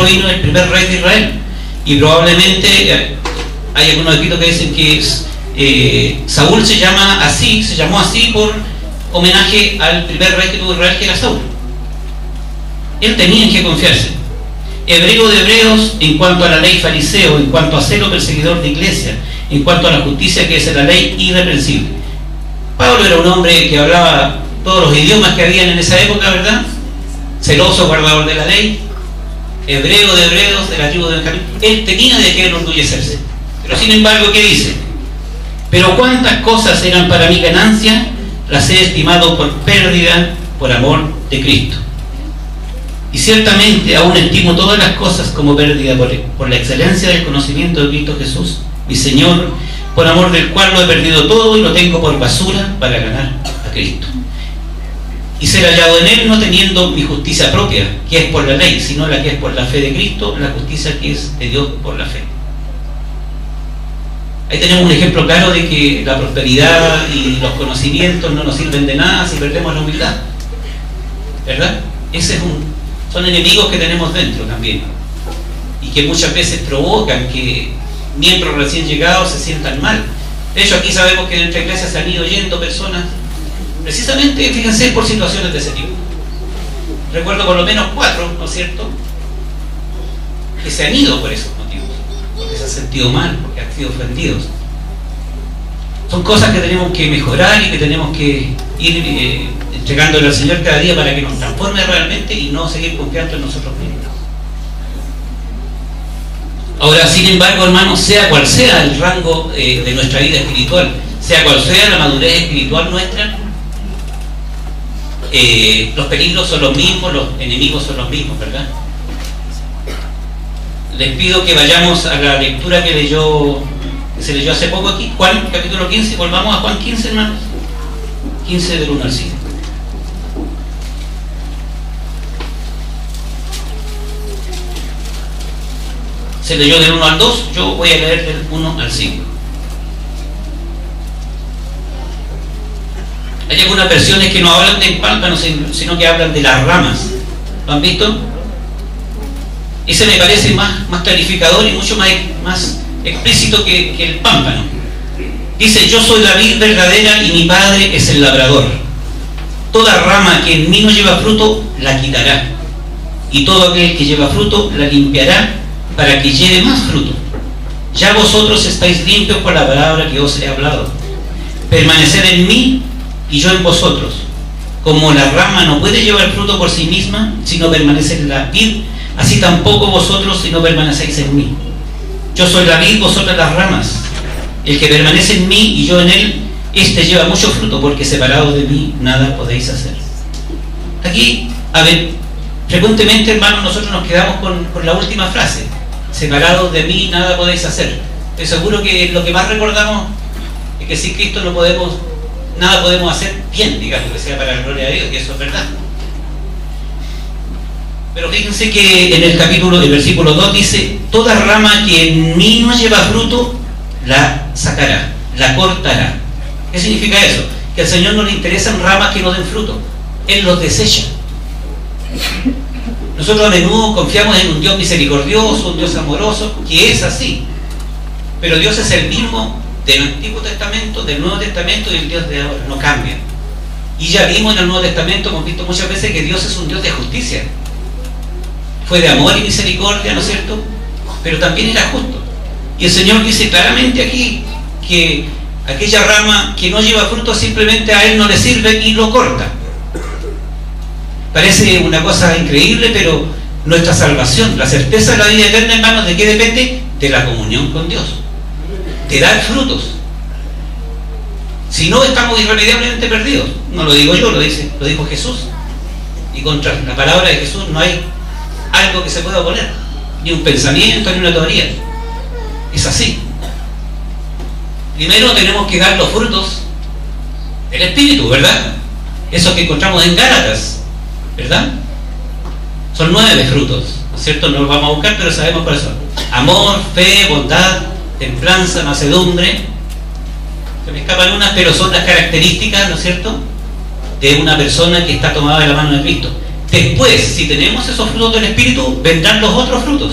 vino el primer rey de Israel. Y probablemente hay algunos escritos que dicen que Saúl se llamó así por homenaje al primer rey que tuvo Israel, que era Saúl. Él tenía en qué confiarse. Hebreo de hebreos, en cuanto a la ley, fariseo, en cuanto a celo, perseguidor de iglesia, en cuanto a la justicia que es la ley, irreprensible. Pablo era un hombre que hablaba todos los idiomas que habían en esa época, ¿verdad? Celoso, guardador de la ley, hebreo de hebreos, de la tribu de Benjamín. Él tenía de qué enorgullecerse. Pero sin embargo, ¿qué dice? Pero cuántas cosas eran para mi ganancia, las he estimado por pérdida por amor de Cristo. Y ciertamente aún estimo todas las cosas como pérdida por la excelencia del conocimiento de Cristo Jesús, mi Señor, por amor del cual lo he perdido todo y lo tengo por basura para ganar a Cristo. Y ser hallado en Él, no teniendo mi justicia propia, que es por la ley, sino la que es por la fe de Cristo, la justicia que es de Dios por la fe. Ahí tenemos un ejemplo claro de que la prosperidad y los conocimientos no nos sirven de nada si perdemos la humildad, ¿verdad? Son enemigos que tenemos dentro también, y que muchas veces provocan que miembros recién llegados se sientan mal. De hecho, aquí sabemos que de nuestra iglesia se han ido yendo personas, precisamente, fíjense, por situaciones de ese tipo. Recuerdo por lo menos 4, ¿no es cierto?, que se han ido por esos motivos, porque se han sentido mal, porque han sido ofendidos. Son cosas que tenemos que mejorar y que tenemos que ir entregándole al Señor cada día para que nos transforme realmente y no seguir confiando en nosotros mismos. Ahora, sin embargo, hermanos, sea cual sea el rango de nuestra vida espiritual, sea cual sea la madurez espiritual nuestra, los peligros son los mismos, los enemigos son los mismos, ¿verdad? Les pido que vayamos a la lectura que se leyó hace poco aquí, Juan capítulo 15, volvamos a Juan 15, hermanos, 15 del 1 al 5. Se leyó del 1 al 2, yo voy a leer del 1 al 5. Hay algunas versiones que no hablan del pámpano, sino que hablan de las ramas. ¿Lo han visto? Ese me parece más clarificador y mucho más explícito que el pámpano. Dice: yo soy la vid verdadera y mi padre es el labrador. Toda rama que en mí no lleva fruto, la quitará, y todo aquel que lleva fruto, la limpiará, para que lleve más fruto. Ya vosotros estáis limpios por la palabra que os he hablado. Permaneced en mí y yo en vosotros. Como la rama no puede llevar fruto por sí misma si no permanece en la vid, así tampoco vosotros si no permanecéis en mí. Yo soy la vid, vosotras las ramas. El que permanece en mí y yo en él, éste lleva mucho fruto, porque separado de mí nada podéis hacer. Aquí, a ver, frecuentemente, hermanos, nosotros nos quedamos con la última frase: separados de mí nada podéis hacer. Estoy seguro que lo que más recordamos es que sin Cristo nada podemos hacer bien, digamos, que sea para la gloria de Dios, y eso es verdad. Pero fíjense que en el versículo 2 dice: toda rama que en mí no lleva fruto, la sacará, la cortará. ¿Qué significa eso? Que al Señor no le interesan ramas que no den fruto, Él los desecha. Nosotros a menudo confiamos en un Dios misericordioso, un Dios amoroso, que es así. Pero Dios es el mismo del Antiguo Testamento, del Nuevo Testamento, y el Dios de ahora no cambia. Y ya vimos en el Nuevo Testamento, hemos visto muchas veces que Dios es un Dios de justicia. Fue de amor y misericordia, ¿no es cierto? Pero también era justo. Y el Señor dice claramente aquí que aquella rama que no lleva fruto, simplemente a Él no le sirve y lo corta. Parece una cosa increíble, pero nuestra salvación, la certeza de la vida eterna, hermanos, ¿de qué depende? De la comunión con Dios, de dar frutos. Si no, estamos irremediablemente perdidos. No lo digo yo, lo dijo Jesús. Y contra la palabra de Jesús no hay algo que se pueda oponer, ni un pensamiento, ni una teoría. Es así. Primero tenemos que dar los frutos del Espíritu, ¿verdad? Esos que encontramos en Gálatas, ¿verdad? Son 9 frutos, ¿no es cierto? No los vamos a buscar, pero sabemos cuáles son: amor, fe, bondad, templanza, mansedumbre. Se me escapan unas, pero son las características, ¿no es cierto?, de una persona que está tomada de la mano de Cristo. Después, si tenemos esos frutos del Espíritu, vendrán los otros frutos.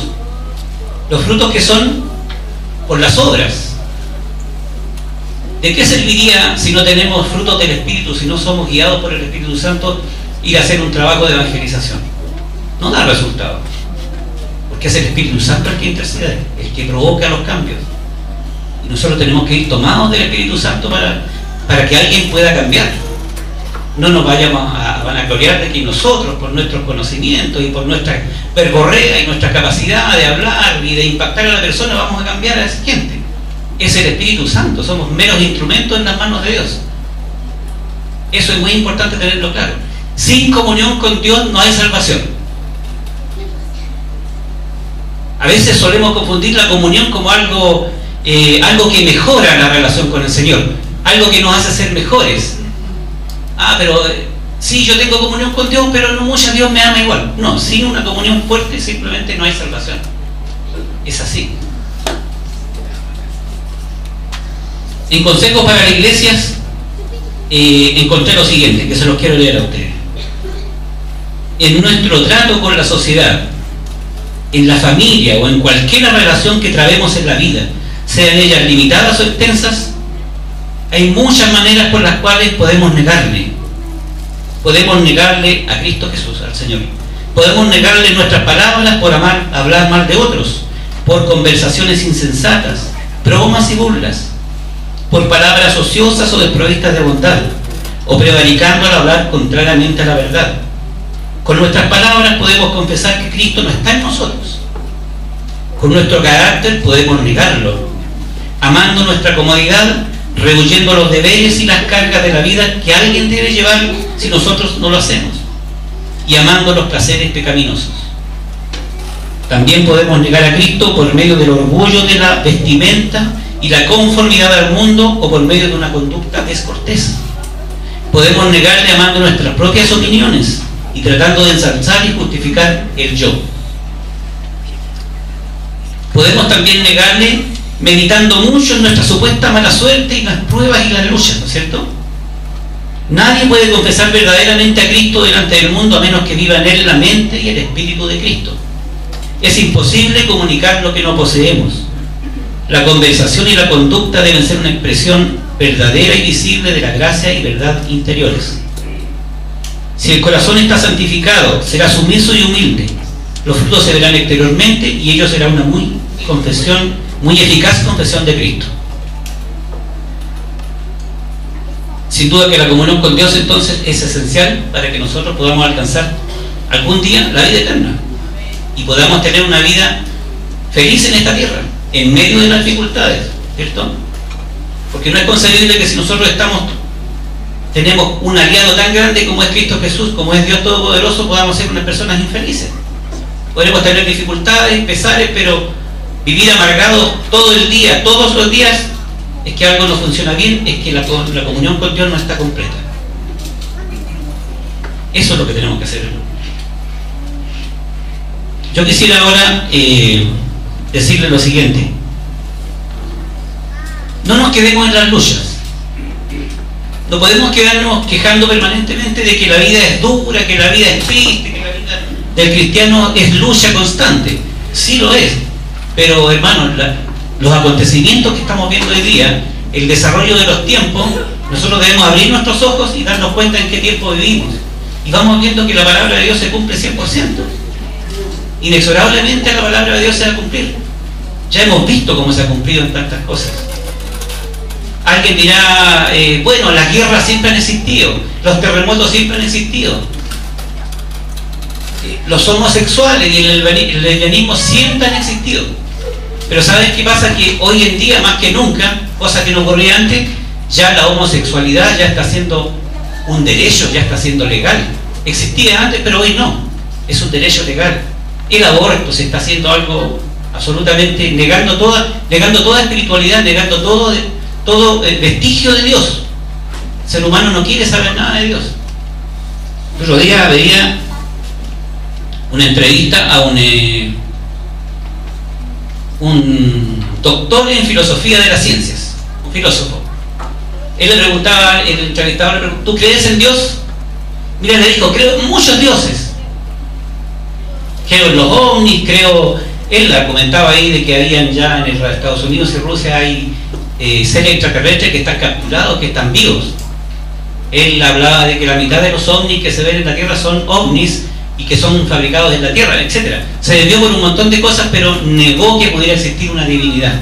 Los frutos que son por las obras. ¿De qué serviría, si no tenemos frutos del Espíritu, si no somos guiados por el Espíritu Santo, ir a hacer un trabajo de evangelización? No da resultado. Porque es el Espíritu Santo el que intercede, el que provoca los cambios. Y nosotros tenemos que ir tomados del Espíritu Santo para que alguien pueda cambiar. No nos vayamos a vanagloriar de que nosotros, por nuestros conocimientos y por nuestra verborrea y nuestra capacidad de hablar y de impactar a la persona, vamos a cambiar a esa gente. Es el Espíritu Santo, somos meros instrumentos en las manos de Dios. Eso es muy importante tenerlo claro. Sin comunión con Dios no hay salvación. A veces solemos confundir la comunión como algo que mejora la relación con el Señor, algo que nos hace ser mejores. Pero sí, yo tengo comunión con Dios, pero no mucho, Dios me ama igual. No, sin una comunión fuerte simplemente no hay salvación. Es así. En consejos para las iglesias encontré lo siguiente, que se los quiero leer a ustedes. En nuestro trato con la sociedad, en la familia o en cualquier relación que trabemos en la vida, sean ellas limitadas o extensas, hay muchas maneras por las cuales podemos negarle. Podemos negarle a Cristo Jesús, al Señor. Podemos negarle nuestras palabras por hablar mal de otros, por conversaciones insensatas, bromas y burlas, por palabras ociosas o desprovistas de bondad, o prevaricando al hablar contrariamente a la verdad. Con nuestras palabras podemos confesar que Cristo no está en nosotros. Con nuestro carácter podemos negarlo, amando nuestra comodidad, rehuyendo los deberes y las cargas de la vida que alguien debe llevar si nosotros no lo hacemos, y amando los placeres pecaminosos. También podemos negar a Cristo por medio del orgullo de la vestimenta y la conformidad al mundo, o por medio de una conducta descortés. Podemos negarle amando nuestras propias opiniones y tratando de ensalzar y justificar el yo. Podemos también negarle meditando mucho en nuestra supuesta mala suerte y las pruebas y las luchas, ¿no es cierto? Nadie puede confesar verdaderamente a Cristo delante del mundo a menos que viva en él la mente y el espíritu de Cristo. Es imposible comunicar lo que no poseemos. La conversación y la conducta deben ser una expresión verdadera y visible de la gracia y verdad interiores. Si el corazón está santificado, será sumiso y humilde. Los frutos se verán exteriormente y ello será una muy eficaz confesión de Cristo. Sin duda que la comunión con Dios entonces es esencial para que nosotros podamos alcanzar algún día la vida eterna y podamos tener una vida feliz en esta tierra, en medio de las dificultades, ¿cierto? Porque no es concebible que si nosotros tenemos un aliado tan grande como es Cristo Jesús, como es Dios Todopoderoso, podamos ser unas personas infelices. Podremos tener dificultades, pesares, pero vivir amargados todo el día, todos los días, es que algo no funciona bien, es que la comunión con Dios no está completa. Eso es lo que tenemos que hacer. Yo quisiera ahora decirle lo siguiente: no nos quedemos en las luchas. No podemos quedarnos quejando permanentemente de que la vida es dura, que la vida es triste, que la vida del cristiano es lucha constante. Sí lo es, pero hermanos, los acontecimientos que estamos viendo hoy día, el desarrollo de los tiempos, nosotros debemos abrir nuestros ojos y darnos cuenta en qué tiempo vivimos, y vamos viendo que la palabra de Dios se cumple 100%. Inexorablemente la palabra de Dios se va a cumplir. Ya hemos visto cómo se ha cumplido en tantas cosas. Alguien dirá, bueno, las guerras siempre han existido, los terremotos siempre han existido, los homosexuales y el lesbianismo siempre han existido. Pero ¿sabes qué pasa? Que hoy en día, más que nunca, cosa que no ocurría antes, ya la homosexualidad ya está siendo un derecho, ya está siendo legal. Existía antes, pero hoy no, es un derecho legal. El aborto se está haciendo algo absolutamente, negando toda espiritualidad, negando todo vestigio de Dios. El ser humano no quiere saber nada de Dios. El otro día veía una entrevista a un doctor en filosofía de las ciencias, un filósofo. Él le preguntaba, el entrevistador le preguntó: ¿tú crees en Dios? Mira, le dijo: creo en muchos dioses. Creo en los ovnis, creo, él la comentaba ahí de que habían ya en Estados Unidos y Rusia hay seres extraterrestres que están capturados, que están vivos. Él hablaba de que la mitad de los ovnis que se ven en la Tierra son ovnis y que son fabricados en la Tierra, etc. Se desvió por un montón de cosas, pero negó que pudiera existir una divinidad.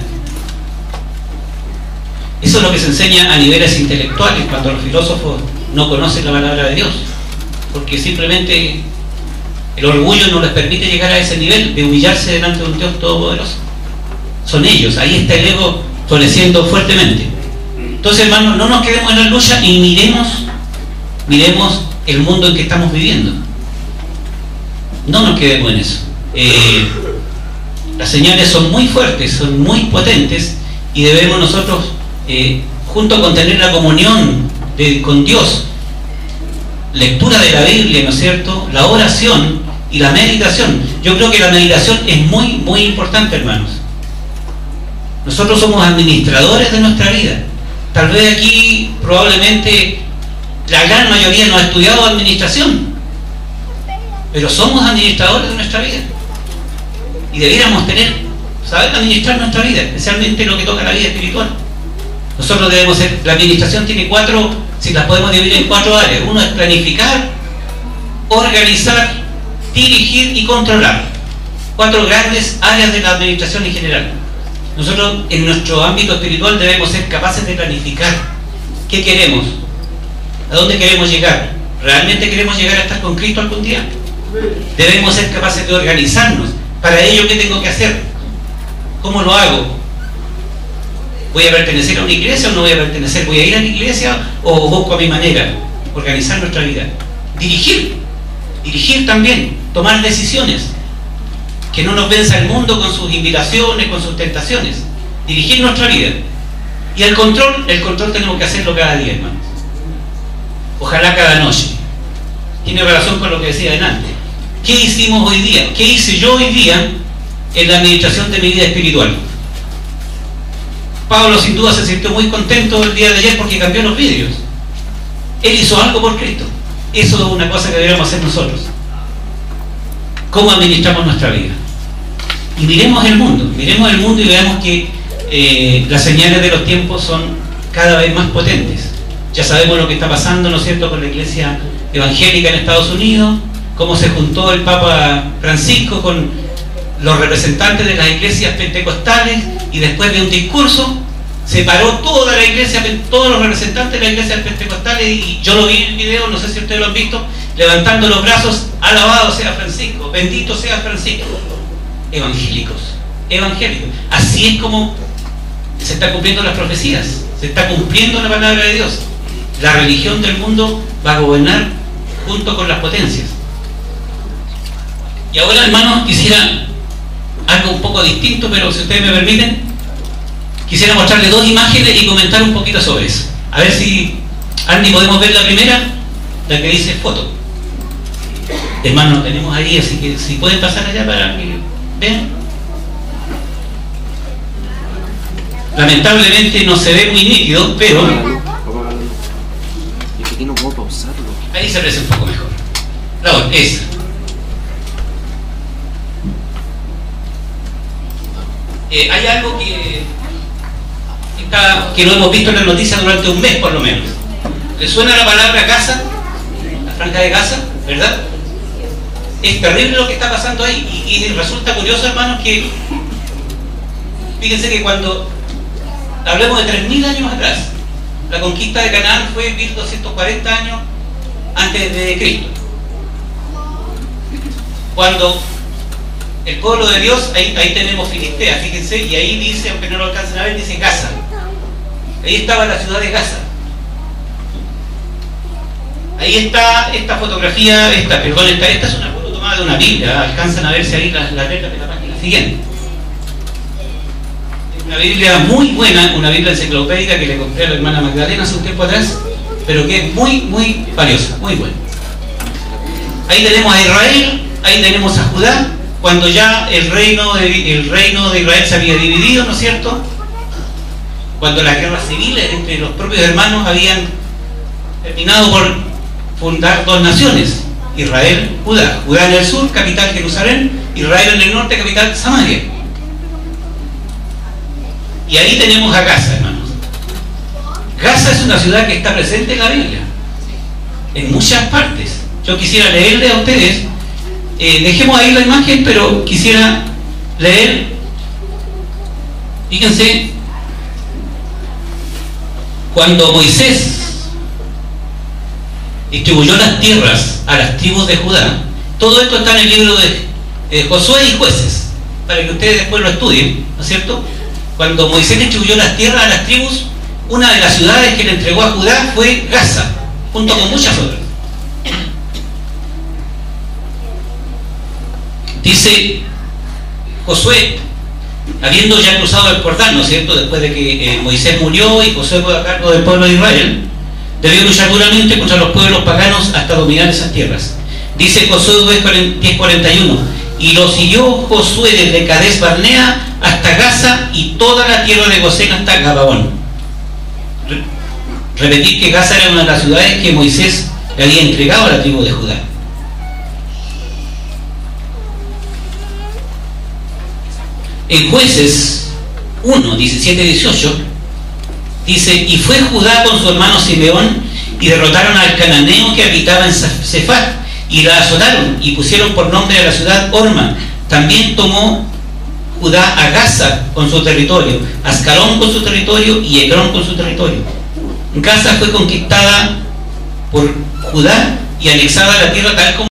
Eso es lo que se enseña a niveles intelectuales cuando los filósofos no conocen la palabra de Dios, porque simplemente el orgullo no les permite llegar a ese nivel de humillarse delante de un Dios todopoderoso. Son ellos, ahí está el ego floreciendo fuertemente. Entonces, hermanos, no nos quedemos en la lucha y miremos el mundo en que estamos viviendo. No nos quedemos en eso. Las señales son muy fuertes, son muy potentes, y debemos nosotros, junto con tener la comunión con Dios, lectura de la Biblia, ¿no es cierto?, la oración y la meditación. Yo creo que la meditación es muy, muy importante, hermanos. Nosotros somos administradores de nuestra vida. Tal vez aquí probablemente la gran mayoría no ha estudiado administración, pero somos administradores de nuestra vida y debiéramos saber administrar nuestra vida, especialmente lo que toca la vida espiritual. Nosotros debemos ser, la administración tiene si las podemos dividir en 4 áreas. Uno es planificar, organizar, dirigir y controlar. 4 grandes áreas de la administración en general. Nosotros en nuestro ámbito espiritual debemos ser capaces de planificar qué queremos, a dónde queremos llegar. ¿Realmente queremos llegar a estar con Cristo algún día? Debemos ser capaces de organizarnos. Para ello, ¿qué tengo que hacer? ¿Cómo lo hago? ¿Voy a pertenecer a una iglesia o no voy a pertenecer? ¿Voy a ir a la iglesia o busco a mi manera? Organizar nuestra vida. Dirigir también, tomar decisiones. Que no nos venza el mundo con sus invitaciones, con sus tentaciones. Dirigir nuestra vida. Y el control tenemos que hacerlo cada día, hermanos. Ojalá cada noche. Tiene relación con lo que decía adelante. ¿Qué hicimos hoy día? ¿Qué hice yo hoy día en la administración de mi vida espiritual? Pablo sin duda se sintió muy contento el día de ayer porque cambió los vidrios. Él hizo algo por Cristo. Eso es una cosa que deberíamos hacer nosotros. ¿Cómo administramos nuestra vida? Y miremos el mundo y veamos que las señales de los tiempos son cada vez más potentes. Ya sabemos lo que está pasando, ¿no es cierto?, con la iglesia evangélica en Estados Unidos, cómo se juntó el Papa Francisco con los representantes de las iglesias pentecostales y después de un discurso separó toda la iglesia, todos los representantes de las iglesias pentecostales, y yo lo vi en el video, no sé si ustedes lo han visto, levantando los brazos: alabado sea Francisco, bendito sea Francisco. Evangélicos. Así es como se están cumpliendo las profecías, se está cumpliendo la palabra de Dios. La religión del mundo va a gobernar junto con las potencias. Y ahora, hermanos, quisiera algo un poco distinto, pero si ustedes me permiten, quisiera mostrarles 2 imágenes y comentar un poquito sobre eso. A ver si, Andy, podemos ver la primera, la que dice foto. Hermanos, tenemos ahí, así que si pueden pasar allá para que vean. Lamentablemente no se ve muy nítido, pero no puedo pausarlo. Ahí se aprecia un poco mejor. La esa. Hay algo que lo hemos visto en las noticias durante un mes por lo menos. ¿Le suena la palabra Gaza? La franja de Gaza, ¿verdad? Es terrible lo que está pasando ahí, y resulta curioso, hermanos, que fíjense que cuando hablemos de 3000 años atrás, la conquista de Canaán fue 1240 años antes de Cristo. Cuando el pueblo de Dios, ahí tenemos Filistea, fíjense, y ahí dice, aunque no lo alcancen a ver, dice Gaza. Ahí estaba la ciudad de Gaza. Ahí está esta fotografía, esta es una foto tomada de una Biblia, alcanzan a verse ahí las letras de la página siguiente. Una Biblia muy buena, una Biblia enciclopédica que le compré a la hermana Magdalena hace un tiempo atrás, pero que es muy, muy valiosa, muy buena. Ahí tenemos a Israel, ahí tenemos a Judá, cuando ya el reino de Israel se había dividido, ¿no es cierto? Cuando las guerras civiles entre los propios hermanos habían terminado por fundar 2 naciones, Israel, Judá. Judá en el sur, capital Jerusalén. Israel en el norte, capital Samaria. Y ahí tenemos a Gaza, hermanos. Gaza es una ciudad que está presente en la Biblia, en muchas partes. Yo quisiera leerle a ustedes, dejemos ahí la imagen, pero quisiera leer, fíjense, cuando Moisés distribuyó las tierras a las tribus de Judá. Todo esto está en el libro de Josué y Jueces, para que ustedes después lo estudien, ¿no es cierto? Cuando Moisés distribuyó las tierras a las tribus, una de las ciudades que le entregó a Judá fue Gaza, junto con muchas otras. Dice Josué, habiendo ya cruzado el Jordán, ¿no es cierto?, después de que Moisés murió y Josué fue a cargo del pueblo de Israel, debió luchar duramente contra los pueblos paganos hasta dominar esas tierras. Dice Josué 10:41, y lo siguió Josué desde Cades Barnea hasta Gaza y toda la tierra de Gosén hasta Gabaón. Repetir que Gaza era una de las ciudades que Moisés le había entregado a la tribu de Judá. En Jueces 1, 17-18, dice, y fue Judá con su hermano Simeón y derrotaron al cananeo que habitaba en Sefat y la azotaron y pusieron por nombre a la ciudad Orma. También tomó Judá a Gaza con su territorio, Ascalón con su territorio y Ecrón con su territorio. Gaza fue conquistada por Judá y anexada a la tierra tal como